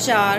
4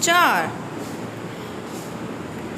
4۔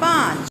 5۔